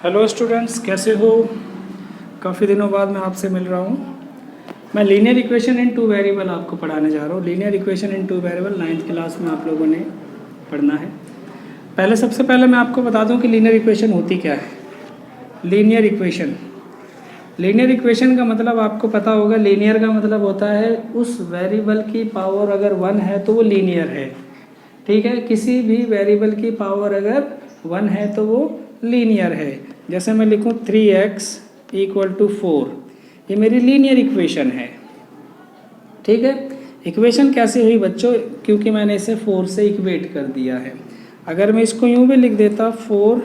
Hello students, कैसे हो? काफ़ी दिनों बाद मैं आपसे मिल रहा हूँ। मैं लीनियर इक्वेशन इन टू वेरिएबल आपको पढ़ाने जा रहा हूँ। लीनियर इक्वेशन इन टू वेरिएबल 9th क्लास में आप लोगों ने पढ़ना है। सबसे पहले मैं आपको बता दूँ कि लीनियर इक्वेशन होती क्या है। लीनियर इक्वेशन का मतलब आपको पता होगा। लीनियर का मतलब होता है उस वेरिएबल की पावर अगर 1 है तो वो लीनियर है। ठीक है, किसी भी वेरिएबल की पावर अगर 1 है तो वो लीनियर है। जैसे मैं लिखूँ 3x = 4, ये मेरी लीनियर इक्वेशन है। ठीक है, इक्वेशन कैसे हुई बच्चों? क्योंकि मैंने इसे 4 से इक्वेट कर दिया है। अगर मैं इसको यूँ भी लिख देता 4,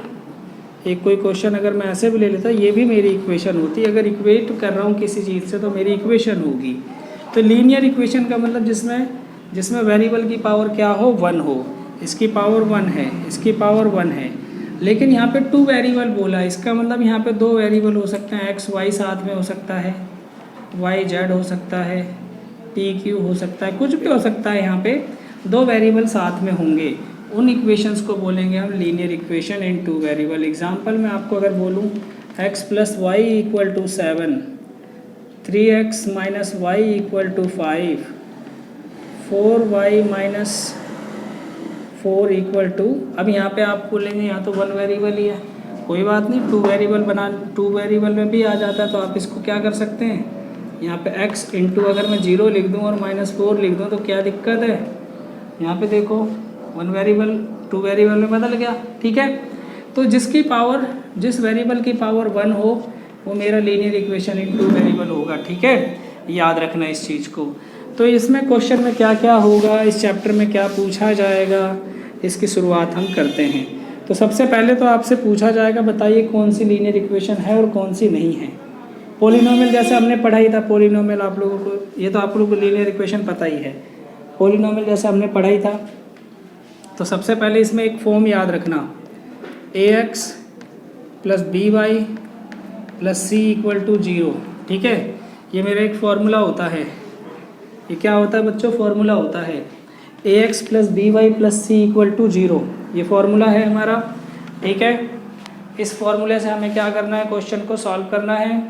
एक कोई क्वेश्चन अगर मैं ऐसे भी ले लेता, ये भी मेरी इक्वेशन होती। अगर इक्वेट कर रहा हूँ किसी चीज़ से तो मेरी इक्वेशन होगी। तो लीनियर इक्वेशन का मतलब जिसमें वेरिएबल की पावर क्या हो, 1 हो। इसकी पावर 1 है, इसकी पावर 1 है, लेकिन यहाँ पे 2 वेरिएबल बोला है। इसका मतलब यहाँ पे 2 वेरिएबल हो सकते हैं। x y साथ में हो सकता है, y z हो सकता है, p q हो सकता है, कुछ भी हो सकता है। यहाँ पे 2 वेरिएबल साथ में होंगे। उन इक्वेशंस को बोलेंगे हम लीनियर इक्वेशन इन टू वेरिएबल। एग्जाम्पल में आपको अगर बोलूँ x + y = 7, 3x - y = 5, 4y - 4 = अब यहाँ पे आप बोलेंगे यहाँ तो 1 वेरिएबल ही है। कोई बात नहीं, 2 वेरिएबल में भी आ जाता है। तो आप इसको क्या कर सकते हैं, यहाँ पे x इंटू अगर मैं 0 लिख दूँ और -4 लिख दूँ तो क्या दिक्कत है? यहाँ पे देखो 1 वेरिएबल 2 वेरिएबल में बदल गया। ठीक है, तो जिस वेरिएबल की पावर 1 हो वो मेरा लीनियर इक्वेशन इन टू वेरिएबल होगा। ठीक है, याद रखना इस चीज़ को। तो इसमें क्वेश्चन में क्या क्या होगा, इस चैप्टर में क्या पूछा जाएगा, इसकी शुरुआत हम करते हैं। तो सबसे पहले तो आपसे पूछा जाएगा, बताइए कौन सी लीनियर इक्वेशन है और कौन सी नहीं है। पॉलिनोमियल जैसे हमने पढ़ा ही था, पॉलिनोमियल आप लोगों को, ये तो आप लोगों को लीनियर इक्वेशन पता ही है। पॉलिनोमियल जैसे हमने पढ़ा ही था। तो सबसे पहले इसमें एक फॉर्म याद रखना, ax + by + c = 0। ठीक है, ये मेरा एक फॉर्मूला होता है। ये क्या होता है बच्चों? फॉर्मूला होता है ax + by + c = 0। ये फॉर्मूला है हमारा। ठीक है, इस फॉर्मूले से हमें क्या करना है, क्वेश्चन को सॉल्व करना है।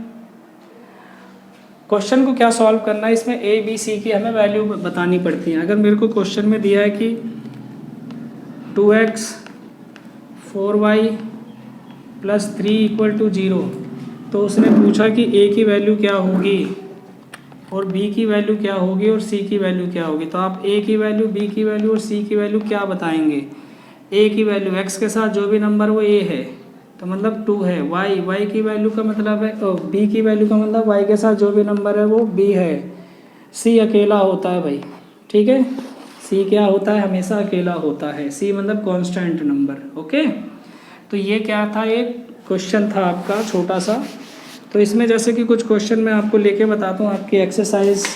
क्वेश्चन को क्या सॉल्व करना है, इसमें a b c की हमें वैल्यू बतानी पड़ती है। अगर मेरे को क्वेश्चन में दिया है कि 2x 4y + 3 = 0, तो उसने पूछा कि a की वैल्यू क्या होगी और b की वैल्यू क्या होगी और c की वैल्यू क्या होगी। तो आप a की वैल्यू, b की वैल्यू और c की वैल्यू क्या बताएंगे? a की वैल्यू x के साथ जो भी नंबर वो a है तो मतलब 2 है। y की वैल्यू का मतलब है, b की वैल्यू का मतलब y के साथ जो भी नंबर है वो b है। c अकेला होता है भाई। ठीक है, c क्या होता है? हमेशा अकेला होता है। c मतलब कांस्टेंट नंबर। ओके, तो ये क्या था, एक क्वेश्चन था आपका छोटा सा। तो इसमें जैसे कि कुछ क्वेश्चन मैं आपको लेके बताता हूँ, आपकी एक्सरसाइज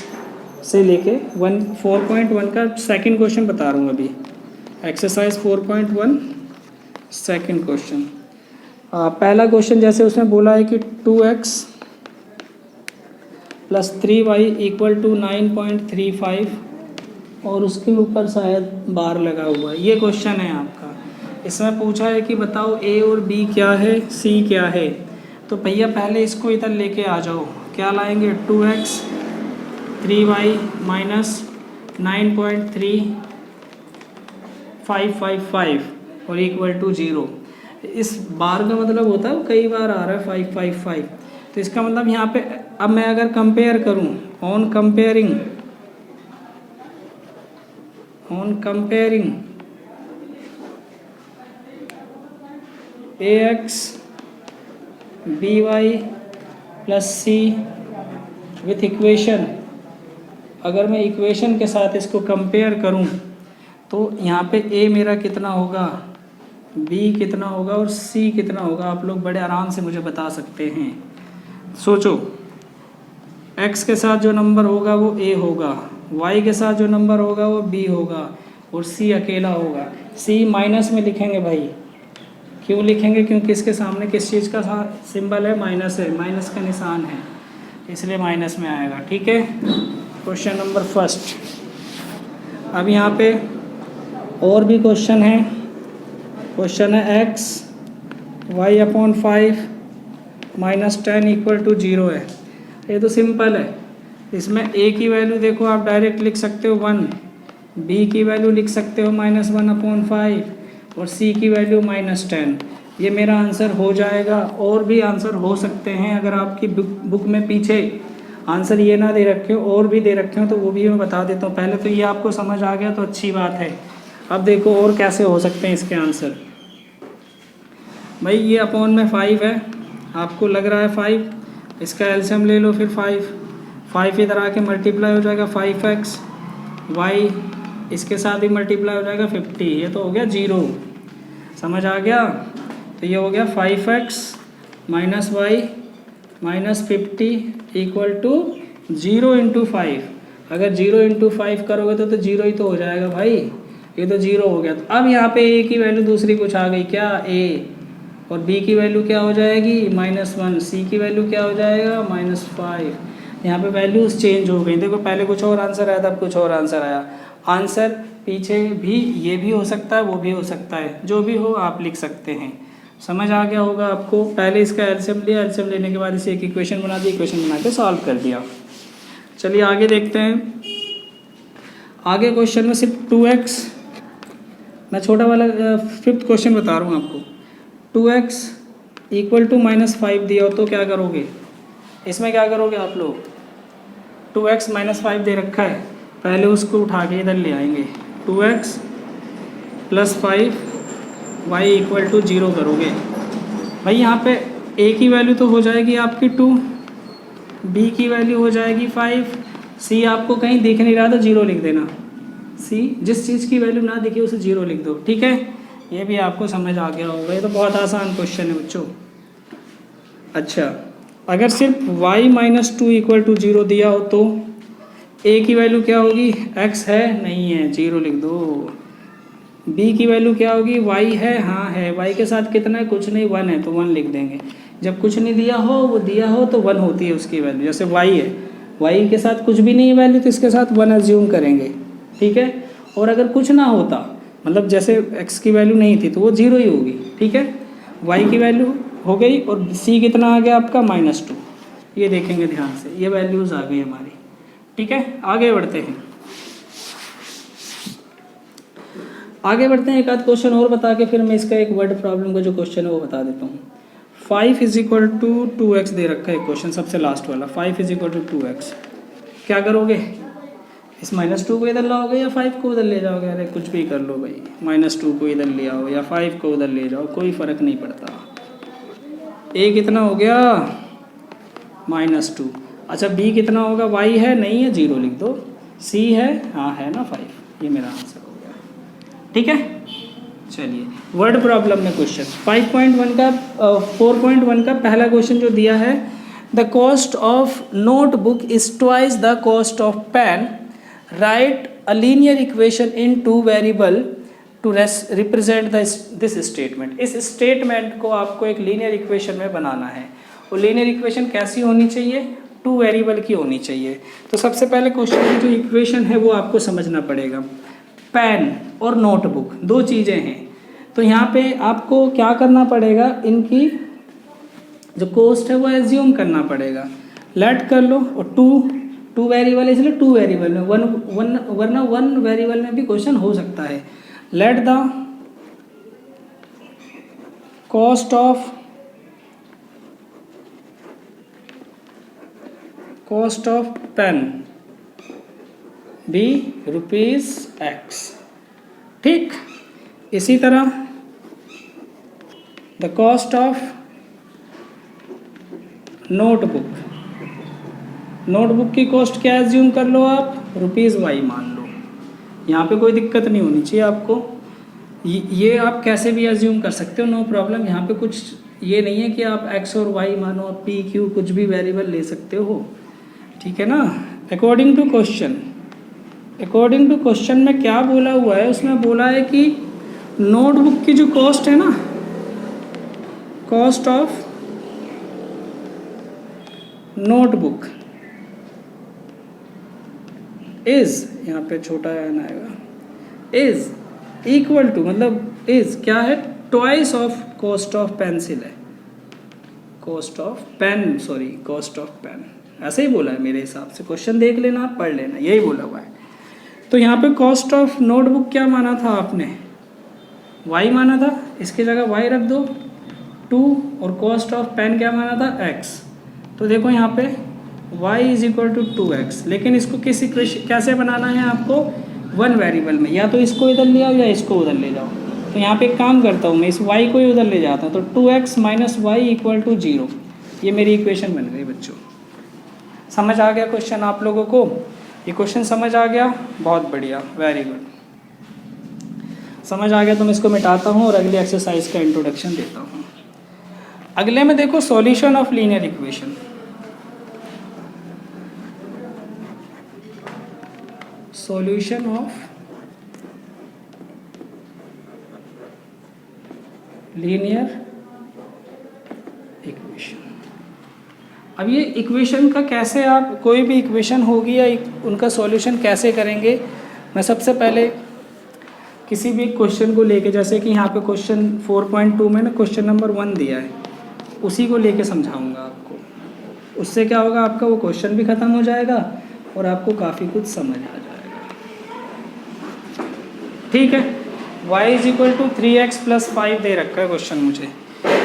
से लेके 4.1 का सेकंड क्वेश्चन बता रहा हूँ अभी। Exercise 4.1 second question. पहला क्वेश्चन जैसे उसमें बोला है कि 2x + 3y = 9.35 और उसके ऊपर शायद बार लगा हुआ है। ये क्वेश्चन है आपका। इसमें पूछा है कि बताओ a और b क्या है, c क्या है। तो भैया पहले इसको इधर लेके आ जाओ। क्या लाएंगे? 2x 3y - 9.3555 और = 0। इस बार का मतलब होता है कई बार आ रहा है 555। तो इसका मतलब यहाँ पे अब मैं अगर कंपेयर करूँ, on comparing ax by + c with equation, अगर मैं इक्वेशन के साथ इसको कंपेयर करूं तो यहाँ पे a मेरा कितना होगा, b कितना होगा और c कितना होगा, आप लोग बड़े आराम से मुझे बता सकते हैं। सोचो, x के साथ जो नंबर होगा वो a होगा, y के साथ जो नंबर होगा वो b होगा और c अकेला होगा। c माइनस में लिखेंगे भाई। क्यों लिखेंगे? क्योंकि इसके सामने किस चीज़ का सिंबल है? माइनस है, माइनस का निशान है, इसलिए माइनस में आएगा। ठीक है, क्वेश्चन नंबर फर्स्ट। अब यहाँ पे और भी क्वेश्चन है। क्वेश्चन है x y upon 5 minus 10 equal to 0 है। ये तो सिंपल है। इसमें a की वैल्यू देखो आप डायरेक्ट लिख सकते हो 1, b की वैल्यू लिख सकते हो -1/5 और c की वैल्यू -10। ये मेरा आंसर हो जाएगा। और भी आंसर हो सकते हैं, अगर आपकी बुक में पीछे आंसर ये ना दे रखे हो और भी दे रखे हो तो वो भी मैं बता देता हूँ। पहले तो ये आपको समझ आ गया तो अच्छी बात है। अब देखो और कैसे हो सकते हैं इसके आंसर। भाई ये अपॉन में 5 है, आपको लग रहा है 5, इसका एलसीएम ले लो फिर 5 इधर आके मल्टीप्लाई हो जाएगा 5x, y इसके साथ भी मल्टीप्लाई हो जाएगा 50, ये तो हो गया 0। समझ आ गया? तो ये हो गया 5x minus Y minus 50 equal to 0 into 5। अगर 0 इंटू 5 करोगे तो 0 ही तो हो जाएगा भाई, ये तो 0 हो गया। तो अब यहाँ पे a की वैल्यू दूसरी कुछ आ गई क्या, a, और b की वैल्यू क्या हो जाएगी -1, c की वैल्यू क्या हो जाएगा -5। यहाँ पे वैल्यूज चेंज हो गई। देखो पहले कुछ और आंसर आया था, अब कुछ और आंसर आया। आंसर पीछे भी ये भी हो सकता है, वो भी हो सकता है, जो भी हो आप लिख सकते हैं। समझ आ गया होगा आपको। पहले इसका एलसीएम लिया, एलसीएम लेने के बाद इसे एक इक्वेशन बना दी, इक्वेशन बना के सॉल्व कर दिया। चलिए आगे देखते हैं। आगे क्वेश्चन में सिर्फ 2x, मैं छोटा वाला 5th क्वेश्चन बता रहा हूँ आपको। 2x इक्वल टू -5 दिया हो तो क्या करोगे? इसमें क्या करोगे आप लोग? 2x -5 दे रखा है, पहले उसको उठा के इधर ले आएंगे। 2x + 5 y इक्वल टू 0 करोगे। भाई यहाँ पे a की वैल्यू तो हो जाएगी आपकी 2, b की वैल्यू हो जाएगी 5, c आपको कहीं दिख नहीं रहा तो 0 लिख देना। c जिस चीज़ की वैल्यू ना दिखे उसे 0 लिख दो, ठीक है? ये भी आपको समझ आ गया होगा। ये तो बहुत आसान क्वेश्चन है बच्चों। अच्छा, अगर सिर्फ y - 2 इक्वल टू 0 दिया हो तो a की वैल्यू क्या होगी? x है, नहीं है, 0 लिख दो। b की वैल्यू क्या होगी? y है, हाँ है, y के साथ कितना है? कुछ नहीं, 1 है तो 1 लिख देंगे। जब कुछ नहीं दिया हो, वो दिया हो तो 1 होती है उसकी वैल्यू। जैसे y है, y के साथ कुछ भी नहीं है वैल्यू तो इसके साथ 1 एज्यूम करेंगे, ठीक है? और अगर कुछ ना होता, मतलब जैसे x की वैल्यू नहीं थी तो वो 0 ही होगी, ठीक है? y की वैल्यू हो गई और c कितना आ गया आपका? -2। ये देखेंगे ध्यान से, ये वैल्यूज़ आ गई हमारी, ठीक है? आगे बढ़ते हैं, आगे बढ़ते हैं। एक आध क्वेश्चन और बता के फिर मैं इसका एक वर्ड प्रॉब्लम का जो क्वेश्चन है वो बता देता हूँ। 5 = 2x दे रखा है क्वेश्चन, सबसे लास्ट वाला। 5 = 2x, क्या करोगे? इस -2 को इधर लाओगे या 5 को उधर ले जाओगे? अरे कुछ भी कर लो भाई, -2 को इधर ले आओ या 5 को उधर ले जाओ, कोई फ़र्क नहीं पड़ता। a कितना हो गया? -2। अच्छा, b कितना होगा? y है, नहीं है, 0 लिख दो। c है, हाँ है ना 5। ये मेरा आंसर हो गया, ठीक है? चलिए वर्ड प्रॉब्लम में क्वेश्चन 5.1 का 4.1 का पहला क्वेश्चन जो दिया है, the cost of notebook is twice the cost of pen, write a linear equation in 2 variable to represent this statement. इस स्टेटमेंट को आपको एक लीनियर इक्वेशन में बनाना है। वो लीनियर इक्वेशन कैसी होनी चाहिए? 2 वेरिएबल की होनी चाहिए। तो सबसे पहले क्वेश्चन की जो इक्वेशन है वो आपको समझना पड़ेगा। पेन और नोटबुक 2 चीज़ें हैं, तो यहाँ पे आपको क्या करना पड़ेगा? इनकी जो कॉस्ट है वो एज्यूम करना पड़ेगा। लेट कर लो, और 2 वेरिएबल है इसलिए 2 वेरिएबल में, वरना 1 वेरिएबल में भी क्वेश्चन हो सकता है। Let the cost of pen be ₹X, ठीक? इसी तरह द कॉस्ट ऑफ नोटबुक की कॉस्ट क्या एज्यूम कर लो आप? ₹Y मान लो। यहाँ पे कोई दिक्कत नहीं होनी चाहिए आपको। ये आप कैसे भी एज्यूम कर सकते हो, नो प्रॉब्लम। यहाँ पे कुछ ये नहीं है कि आप x और y मानो, आप p q कुछ भी वेरिएबल ले सकते हो, ठीक है ना? अकॉर्डिंग टू क्वेश्चन में क्या बोला हुआ है? उसमें बोला है कि नोटबुक की जो कॉस्ट है ना, कॉस्ट ऑफ नोटबुक इज, यहाँ पे छोटा एन आएगा, इज इक्वल टू, मतलब इज क्या है? Twice of cost of pencil है, cost of pen, sorry cost of pen, ऐसे ही बोला है मेरे हिसाब से, क्वेश्चन देख लेना आप, पढ़ लेना, यही बोला हुआ है। तो यहाँ पे कॉस्ट ऑफ नोटबुक क्या माना था आपने, y माना था, इसकी जगह y रख दो 2, और कॉस्ट ऑफ पेन क्या माना था x। तो देखो यहाँ पे y is equal to 2x, लेकिन इसको किस इक्वेशन कैसे बनाना है आपको, वन वेरिएबल में, या तो इसको इधर ले आओ या इसको उधर ले जाओ। तो यहाँ पे एक काम करता हूँ मैं, इस y को ही उधर ले जाता हूँ, तो 2x minus Y equal to 0, ये मेरी इक्वेशन बन गई बच्चों। समझ आ गया क्वेश्चन आप लोगों को, ये क्वेश्चन समझ आ गया, बहुत बढ़िया, वेरी गुड। समझ आ गया तो मैं इसको मिटाता हूँ और अगली एक्सरसाइज का इंट्रोडक्शन देता हूँ। अगले में देखो solution of linear equation, solution of linear equation. अब ये इक्वेशन का कैसे, आप कोई भी इक्वेशन होगी या उनका सॉल्यूशन कैसे करेंगे, मैं सबसे पहले किसी भी क्वेश्चन को लेके, जैसे कि यहाँ पे क्वेश्चन 4.2 में ना क्वेश्चन नंबर 1 दिया है, उसी को लेके समझाऊंगा आपको। उससे क्या होगा, आपका वो क्वेश्चन भी ख़त्म हो जाएगा और आपको काफ़ी कुछ समझ आ जाएगा। ठीक है, y is equal to 3x plus 5 दे रखा है क्वेश्चन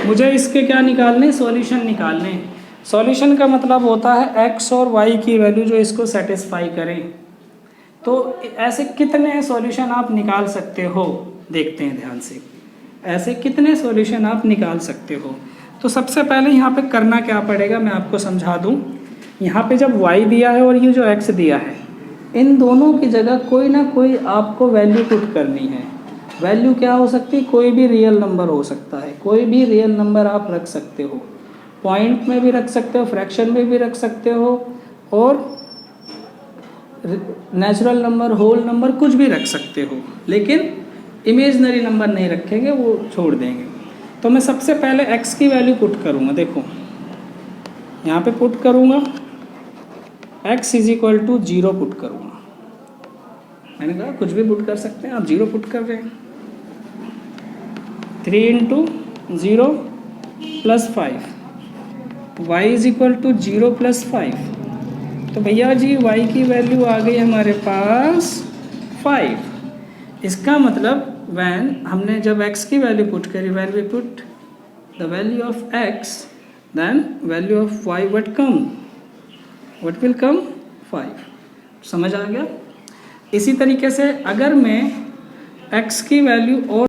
मुझे इसके क्या निकालने, सॉल्यूशन निकालने। सॉल्यूशन का मतलब होता है x और y की वैल्यू जो इसको सेटिस्फाई करें। तो ऐसे कितने सॉल्यूशन आप निकाल सकते हो, देखते हैं ध्यान से, ऐसे कितने सॉल्यूशन आप निकाल सकते हो। तो सबसे पहले यहाँ पे करना क्या पड़ेगा, मैं आपको समझा दूँ। यहाँ पे जब y दिया है और ये जो x दिया है, इन दोनों की जगह कोई ना कोई आपको वैल्यू पुट करनी है। वैल्यू क्या हो सकती है, कोई भी रियल नंबर हो सकता है, कोई भी रियल नंबर आप रख सकते हो, पॉइंट में भी रख सकते हो, फ्रैक्शन में भी रख सकते हो, और नेचुरल नंबर, होल नंबर, कुछ भी रख सकते हो, लेकिन इमेजनरी नंबर नहीं रखेंगे, वो छोड़ देंगे। तो मैं सबसे पहले x की वैल्यू पुट करूँगा, देखो यहाँ पे पुट करूँगा x is equal to 0 put करूँगा। मैंने कहा कुछ भी पुट कर सकते हैं, आप 0 पुट कर रहे हैं। 3 into 0 plus 5, y is equal to 0 plus 5। तो भैया जी y की वैल्यू आ गई हमारे पास 5। इसका मतलब वैन हमने जब x की वैल्यू पुट करी, when we put the value of x, then value of y what will come 5। समझ आ गया। इसी तरीके से अगर मैं x की वैल्यू और